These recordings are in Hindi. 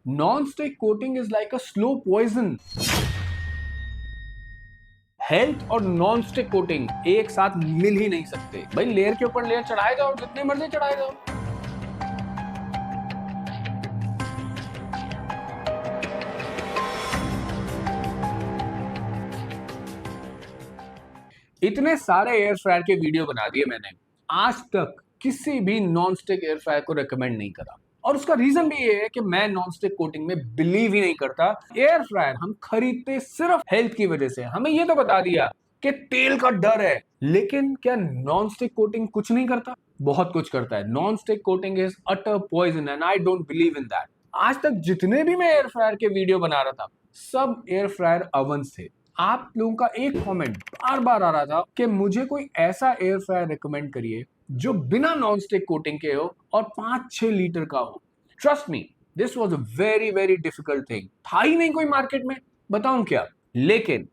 Non stick coating is like a slow poison. Health और नॉन स्टिक कोटिंग एक साथ मिल ही नहीं सकते भाई। लेयर के ऊपर लेयर चढ़ाए जाओ, जितने मर्जी चढ़ाए जाओ। इतने सारे एयर फ्रायर के वीडियो बना दिए मैंने, आज तक किसी भी नॉन स्टिक एयर फ्रायर को रेकमेंड नहीं करा। और उसका रीजन भी ये है कि मैं नॉन स्टिक कोटिंग में बिलीव ही नहीं करता। एयर फ्रायर हम खरीदते सिर्फ हेल्थ की वजह से। हमें ये तो बता दिया कि तेल का डर है, लेकिन क्या नॉन स्टिक कोटिंग कुछ नहीं करता? बहुत कुछ करता है। Non stick coating is utter poison and I don't believe in that. आज तक जितने भी मैं एयर फ्रायर के वीडियो बना रहा था, सब एयर फ्रायर ओवन थे। आप लोगों का एक कमेंट बार बार आ रहा था कि मुझे कोई ऐसा एयर फ्रायर रिकमेंड करिए जो बिना नॉन स्टिक कोटिंग के हो और 5-6 लीटर का हो। Trust me, this was a very very difficult thing. था ही नहीं कोई मार्केट में, बताऊं क्या। लेकिन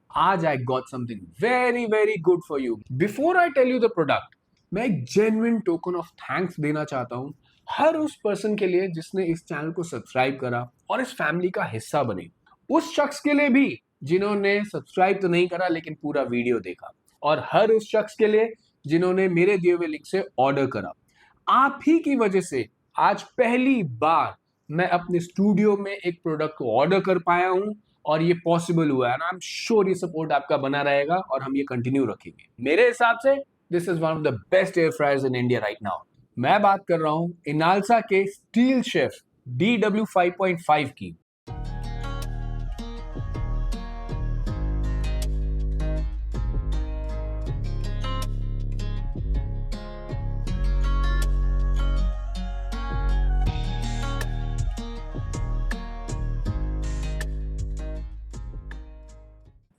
आज I got something very very good for you. Before I tell you the product, मैं एक जेन्युइन टोकन ऑफ थैंक्स देना चाहता हूं हर उस पर्सन के लिए जिसने इस चैनल को सब्सक्राइब करा और इस फैमिली का हिस्सा बने। उस शख्स के लिए भी जिन्होंने सब्सक्राइब तो नहीं करा लेकिन पूरा वीडियो देखा, और हर उस शख्स के लिए जिन्होंने मेरे दिए हुए लिंक से ऑर्डर करा। आप ही की वजह से आज पहली बार मैं अपने स्टूडियो में एक प्रोडक्ट को ऑर्डर कर पाया हूं और ये पॉसिबल हुआ है। आई एम श्योर ये सपोर्ट आपका बना रहेगा और हम ये कंटिन्यू रखेंगे। मेरे हिसाब से this is one of the best air fryers in India right now. मैं बात कर रहा हूं इनालसा के स्टील शेफ DW 5.5 की।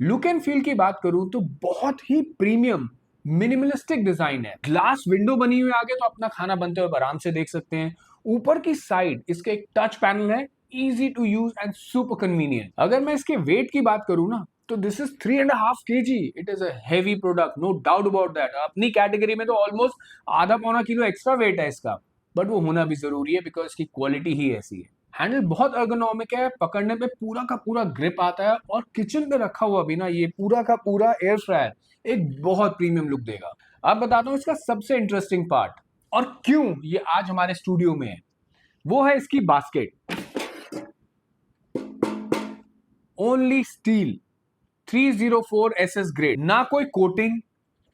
लुक एंड फील की बात करूं तो बहुत ही प्रीमियम मिनिमलिस्टिक डिजाइन है। ग्लास विंडो बनी हुई है आगे, तो अपना खाना बनते हुए आराम से देख सकते हैं। ऊपर की साइड इसके एक टच पैनल है, easy to use and super convenient. अगर मैं इसके वेट की बात करूं ना, तो this is 3.5 kg। It is a heavy product, no doubt about that. अपनी कैटेगरी में तो ऑलमोस्ट आधा पौना किलो एक्स्ट्रा वेट है इसका, बट वो होना भी जरूरी है बिकॉज इसकी क्वालिटी ही ऐसी है। हैंडल बहुत अर्गोनॉमिक है, पकड़ने पे पूरा का पूरा ग्रिप आता है, और किचन में रखा हुआ भी ना ये पूरा का पूरा एयर फ्रायर एक बहुत प्रीमियम लुक देगा। अब बताता हूँ इसका सबसे इंटरेस्टिंग पार्ट और क्यों ये आज हमारे स्टूडियो में है। वो है इसकी basket. Only steel 304SS grade. ना कोई कोटिंग,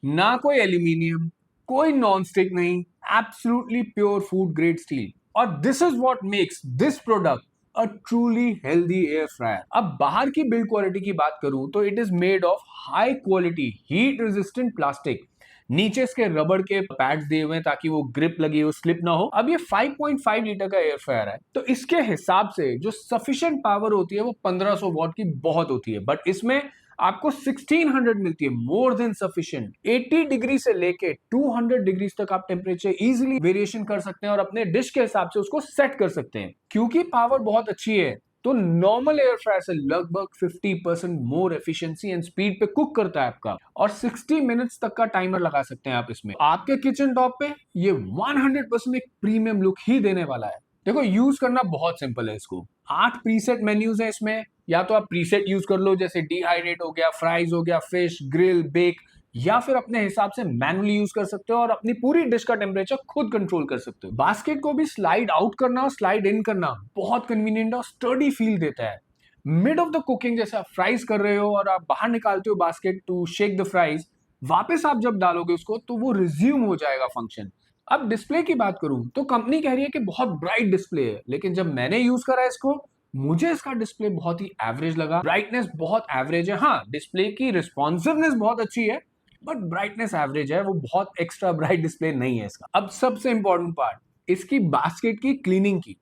ना कोई एल्यूमिनियम, कोई नॉन स्टिक नहीं, absolutely pure food grade steel. और this is what makes this product a truly healthy air fryer. अब बाहर की बिल्ड क्वालिटी की बात करूं तो it is made of high quality heat resistant plastic. नीचे इसके रबड़ के पैड्स दिए हुए हैं ताकि वो ग्रिप लगी हो, स्लिप ना हो। अब ये 5.5 लीटर का एयर फ्रायर है, तो इसके हिसाब से जो सफिशिएंट पावर होती है वो 1500 वॉट की बहुत होती है, बट इसमें आपको 1600 मिलती है, मोर देन सफिशिएंट। 80 डिग्री से लेके 200 डिग्री तक आप टेम्परेचर इजीली वेरिएशन कर सकते हैं और अपने डिश के हिसाब से उसको सेट कर सकते हैं। क्योंकि पावर बहुत अच्छी है, तो नॉर्मल एयर फ्रायर से लगभग 50% मोर एफिशिएंसी एंड स्पीड पे कुक करता है आपका। और 60 मिनट्स तक का टाइमर लगा सकते हैं आप इसमें। आपके किचन टॉप पे ये 100% एक प्रीमियम लुक ही देने वाला है। देखो, यूज करना बहुत सिंपल है इसको। 8 प्रीसेट मेन्यूज है इसमें। या तो आप प्रीसेट यूज कर लो, जैसे डिहाइड्रेट हो गया, फ्राइज हो गया, फिश, ग्रिल, बेक, या फिर अपने हिसाब से मैनुअली यूज कर सकते हो और अपनी पूरी डिश का टेम्परेचर खुद कंट्रोल कर सकते हो। बास्केट को भी स्लाइड आउट करना और स्लाइड इन करना बहुत कन्वीनियंट और स्टर्डी फील देता है। मिड ऑफ द कुकिंग, जैसे आप फ्राइज कर रहे हो और आप बाहर निकालते हो basket to shake the fries, वापस आप जब डालोगे उसको तो वो रिज्यूम हो जाएगा फंक्शन। अब डिस्प्ले की बात करूं तो कंपनी कह रही है कि बहुत ब्राइट डिस्प्ले है, लेकिन जब मैंने यूज करा इसको, मुझे इसका डिस्प्ले बहुत ही एवरेज लगा। ब्राइटनेस बहुत एवरेज है। हाँ, डिस्प्ले की रिस्पॉन्सिवनेस बहुत अच्छी है, बट ब्राइटनेस एवरेज है, वो बहुत एक्स्ट्रा ब्राइट डिस्प्ले नहीं है इसका। अब सबसे इंपॉर्टेंट पार्ट, इसकी बास्केट की क्लीनिंग की।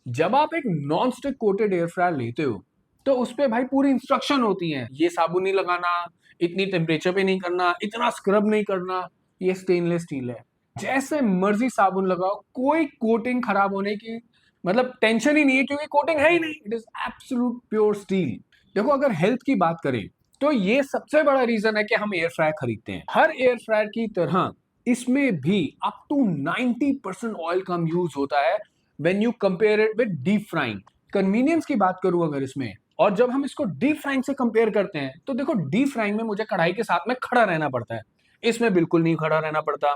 जब आप एक non stick coated air fryer लेते हो तो उस पे भाई पूरी इंस्ट्रक्शन होती है, ये साबुन नहीं लगाना, इतनी टेम्परेचर पे नहीं करना, इतना स्क्रब नहीं करना, ये स्टेनलेस स्टील है, जैसे मर्जी साबुन लगाओ, कोई कोटिंग खराब होने की मतलब टेंशन ही नहीं है, क्योंकि कोटिंग है ही नहीं। It is absolute pure steel. देखो, अगर हेल्थ की बात करें तो ये सबसे बड़ा रीजन है कि हम एयर फ्रायर खरीदते हैं। हर एयर फ्रायर की तरह इसमें भी अप टू 90% ऑयल कम यूज होता है when you compare it with deep frying. Convenience की बात करूं अगर इसमें, और जब हम इसको डीप फ्राइंग से कंपेयर करते हैं तो देखो डीप फ्राइंग में मुझे कढ़ाई के साथ में खड़ा रहना पड़ता है, इसमें बिल्कुल नहीं खड़ा रहना पड़ता।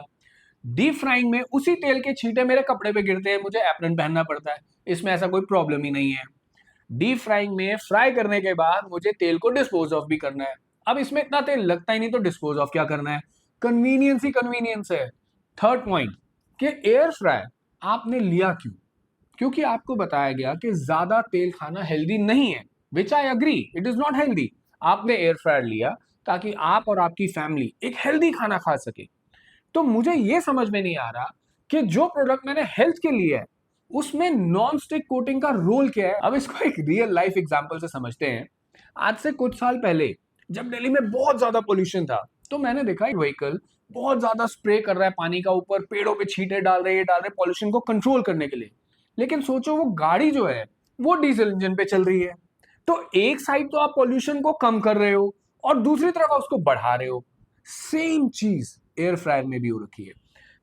डीप फ्राइंग में उसी तेल के छींटे मेरे कपड़े पे गिरते हैं, मुझे एप्रन पहनना पड़ता है, इसमें ऐसा कोई प्रॉब्लम ही नहीं है। डीप फ्राइंग में फ्राई करने के बाद मुझे तेल को डिस्पोज ऑफ भी करना है। अब इसमें इतना तेल लगता ही नहीं तो डिस्पोज ऑफ क्या करना है, कन्वीनियंस ही कन्वीनियंस है। थर्ड पॉइंट कि एयर फ्राई आपने लिया क्यों? क्योंकि आपको बताया गया कि ज्यादा तेल खाना हेल्दी नहीं है, which I agree, it is not healthy. आपने एयर फ्रायर लिया ताकि आप और आपकी फैमिली एक हेल्दी खाना खा सके। तो मुझे ये समझ में नहीं आ रहा कि जो प्रोडक्ट मैंने हेल्थ के लिए है उसमें नॉन स्टिक कोटिंग का रोल क्या है। अब इसको एक रियल लाइफ एग्जांपल से समझते हैं। आज से कुछ साल पहले जब दिल्ली में बहुत ज्यादा पोल्यूशन था तो मैंने देखा एक व्हीकल बहुत ज्यादा स्प्रे कर रहा है पानी का ऊपर, पेड़ों पे छींटे डाल रहे हैं पॉल्यूशन को कंट्रोल करने के लिए। लेकिन सोचो वो गाड़ी जो है वो डीजल इंजन पे चल रही है, तो एक साइड तो आप पॉल्यूशन को कम कर रहे हो और दूसरी तरफ आप उसको बढ़ा रहे हो। सेम चीज एयर फ्रायर में भी हो रखी है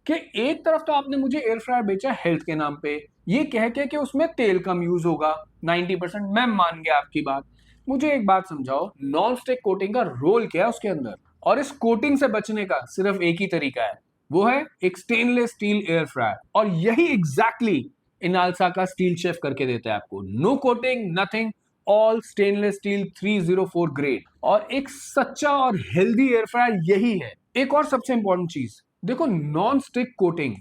कि एक तरफ तो आपने मुझे एयर फ्रायर बेचा हेल्थ के नाम पे, ये कह के कि उसमें तेल कम यूज होगा 90%, मैं मान गया आपकी बात। मुझे एक बात समझाओ, नॉन स्टिक कोटिंग का रोल क्या है उसके अंदर? और इस कोटिंग से बचने का सिर्फ एक ही तरीका है, वो है एक स्टेनलेस स्टील एयर फ्रायर। और यही एग्जैक्टली इनालसा का स्टील शेफ करके देता है आपको। No coating, nothing, all stainless steel 304 grade, और एक सच्चा और हेल्दी एयर फ्रायर यही है। एक और सबसे इंपॉर्टेंट चीज देखो, नॉन स्टिक कोटिंग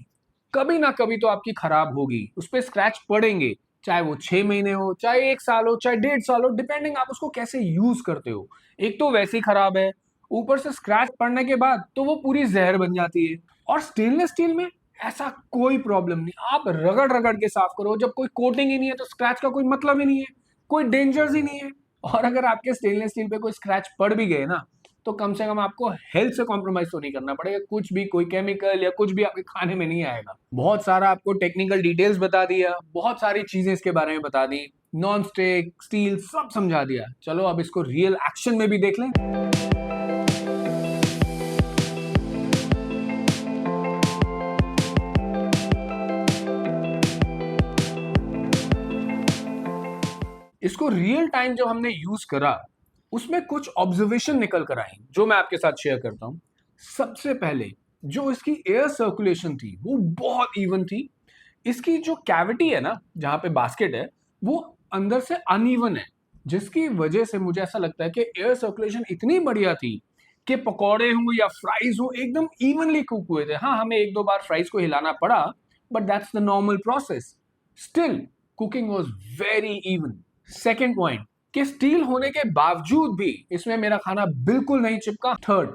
कभी ना कभी तो आपकी खराब होगी, उस पर स्क्रैच पड़ेंगे, चाहे वो 6 महीने हो, चाहे 1 साल हो, चाहे 1.5 साल हो, डिपेंडिंग आप उसको कैसे यूज करते हो। एक तो वैसे ही खराब है, ऊपर से स्क्रैच पड़ने के बाद तो वो पूरी जहर बन जाती है। और स्टेनलेस स्टील में ऐसा कोई प्रॉब्लम नहीं, आप रगड़ रगड़ के साफ करो, जब कोई कोटिंग ही नहीं है तो स्क्रैच का कोई मतलब ही नहीं है, कोई डेंजर्स ही नहीं है। और अगर आपके स्टेनलेस स्टील पे कोई स्क्रैच पड़ भी गए ना, तो कम से कम आपको हेल्थ से कॉम्प्रोमाइज तो नहीं करना पड़ेगा, कुछ भी कोई केमिकल या कुछ भी आपके खाने में नहीं आएगा। बहुत सारा आपको टेक्निकल डिटेल्स बता दिया, बहुत सारी चीजें इसके बारे में बता दी, नॉन स्टिक स्टील सब समझा दिया। चलो अब इसको रियल एक्शन में भी देख लें। इसको रियल टाइम जब हमने यूज करा उसमें कुछ ऑब्जर्वेशन निकल कर आई जो मैं आपके साथ शेयर करता हूं। सबसे पहले जो इसकी एयर सर्कुलेशन थी वो बहुत इवन थी। इसकी जो कैविटी है ना, जहां पे बास्केट है, वो अंदर से अनइवन है, जिसकी वजह से मुझे ऐसा लगता है कि एयर सर्कुलेशन इतनी बढ़िया थी कि पकौड़े हो या फ्राइज हो एकदम इवनली कुक हुए थे। हाँ, हमें एक दो बार फ्राइज को हिलाना पड़ा, but that's the normal process. Still cooking was very even. Second point कि स्टील होने के बावजूद भी इसमें मेरा खाना बिल्कुल नहीं चिपका। Third,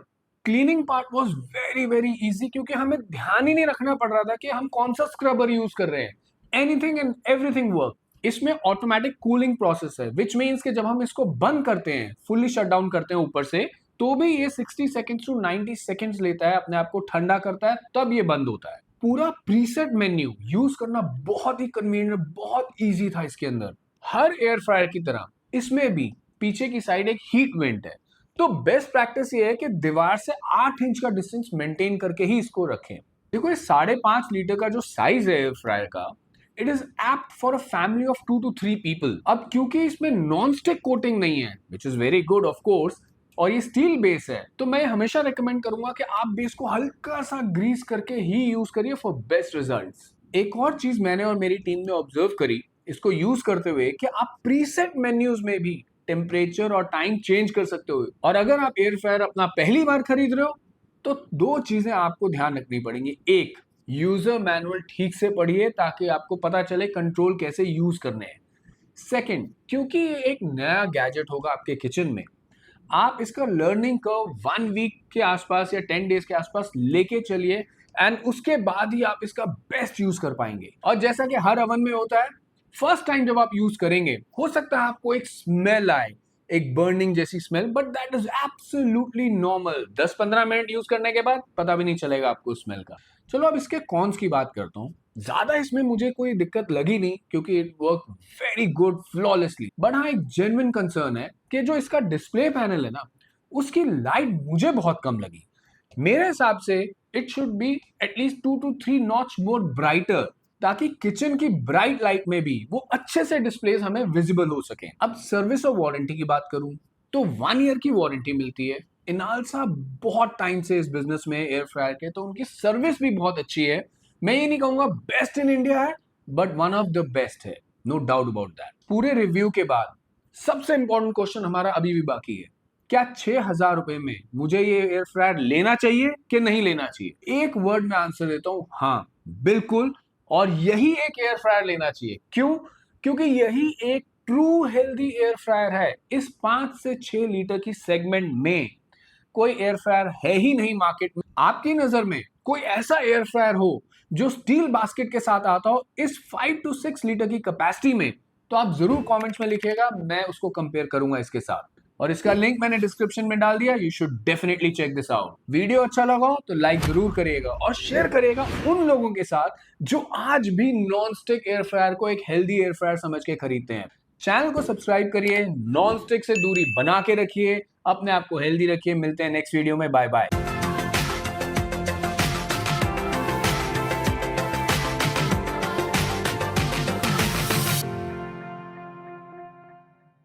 cleaning part was very very easy, क्योंकि हमें ध्यान ही नहीं रखना पड़ रहा था कि हम कौन सा स्क्रबर यूज कर रहे हैं। Anything and everything work. इसमें ऑटोमेटिक कूलिंग प्रोसेस है, विच मीन्स कि जब हम इसको बंद करते हैं, फुल्ली शट डाउन करते हैं ऊपर से, तो भी ये 60 सेकेंड्स टू 90 सेकेंड्स लेता है, अपने आप को ठंडा करता है, तब ये बंद होता है। पूरा प्रीसेट मेन्यू यूज करना बहुत ही कन्वीनियंट, बहुत इजी था इसके अंदर। हर एयर फ्रायर की तरह इसमें भी पीछे की साइड एक हीट वेंट है। तो बेस्ट प्रैक्टिस ये है कि दीवार से 8 इंच का डिस्टेंस मेंटेन करके ही इसको रखें। देखो ये 5.5 लीटर का जो साइज है एयर फ्रायर का, it is apt for a family of 2 to 3 people. अब क्योंकि इसमें नॉन स्टिक कोटिंग नहीं है, which is very good of course, और ये स्टील बेस है, तो मैं हमेशा रिकमेंड करूंगा कि आप बेस को हल्का सा ग्रीस करके ही यूज करिए फॉर बेस्ट रिजल्ट्स। एक और चीज मैंने और मेरी टीम ने ऑब्जर्व करी इसको यूज करते हुए, कि आप प्रीसेट मेन्यूज में भी टेम्परेचर और टाइम चेंज कर सकते हो। और अगर आप एयर फ्रायर अपना पहली बार खरीद रहे हो तो 2 चीजें आपको ध्यान रखनी पड़ेंगी। एक, यूजर मैनुअल ठीक से पढ़िए ताकि आपको पता चले कंट्रोल कैसे यूज करने हैं। सेकंड, क्योंकि ये एक नया गैजेट होगा आपके किचन में, आप इसका लर्निंग कर्व 1 वीक के आसपास या 10 डेज के आसपास लेके चलिए, एंड उसके बाद ही आप इसका बेस्ट यूज कर पाएंगे। और जैसा कि हर ओवन में होता है, फर्स्ट टाइम जब आप यूज करेंगे हो सकता है आपको एक स्मेल आए, एक बर्निंग जैसी smell, but that is absolutely normal. 10-15 minute use करने के बाद पता भी नहीं चलेगा आपको स्मेल का। चलो अब इसके कॉन्स की बात करता हूँ। ज्यादा इसमें मुझे कोई दिक्कत लगी नहीं क्योंकि it work very good flawlessly. But हाँ, एक जेन्युइन कंसर्न है कि जो इसका डिस्प्ले पैनल है ना, उसकी लाइट मुझे बहुत कम लगी। मेरे हिसाब से it should be at least 2 to 3 notch more brighter ताकि किचन की ब्राइट लाइट में भी वो अच्छे से डिस्प्लेस हमें विजिबल हो सके। अब सर्विस और वारंटी की बात करूं तो 1 ईयर की वारंटी मिलती है। इनाल साहब बहुत टाइम से इस बिजनेस में एयर फ्रायर के, तो उनकी सर्विस भी बहुत अच्छी है। मैं ये नहीं कहूंगा बेस्ट इन इंडिया है, but one of the best है, नो डाउट अबाउट दैट। पूरे रिव्यू के बाद सबसे इंपॉर्टेंट क्वेश्चन हमारा अभी भी बाकी है, क्या 6,000 रुपए में मुझे ये एयर फ्रायर लेना चाहिए कि नहीं लेना चाहिए? एक वर्ड में आंसर देता हूं, हाँ बिल्कुल। और यही एक एयर फ्रायर लेना चाहिए। क्यों? क्योंकि यही एक ट्रू हेल्दी एयर फ्रायर है। इस 5 से 6 लीटर की सेगमेंट में कोई एयर फ्रायर है ही नहीं मार्केट में। आपकी नजर में कोई ऐसा एयर फ्रायर हो जो स्टील बास्केट के साथ आता हो इस 5 to 6 लीटर की कैपेसिटी में, तो आप जरूर कमेंट्स में लिखिएगा, मैं उसको कंपेयर करूंगा इसके साथ। और इसका लिंक मैंने डिस्क्रिप्शन में डाल दिया, you should definitely check this out. Video अच्छा लगा हो तो लाइक जरूर करिएगा और शेयर करिएगा उन लोगों के साथ जो आज भी नॉन स्टिक एयर फ्रायर को एक हेल्दी एयर फ्रायर समझ के खरीदते हैं। चैनल को सब्सक्राइब करिए, नॉन स्टिक से दूरी बना के रखिए, अपने आप को हेल्दी रखिए। मिलते हैं नेक्स्ट वीडियो में, बाय बाय।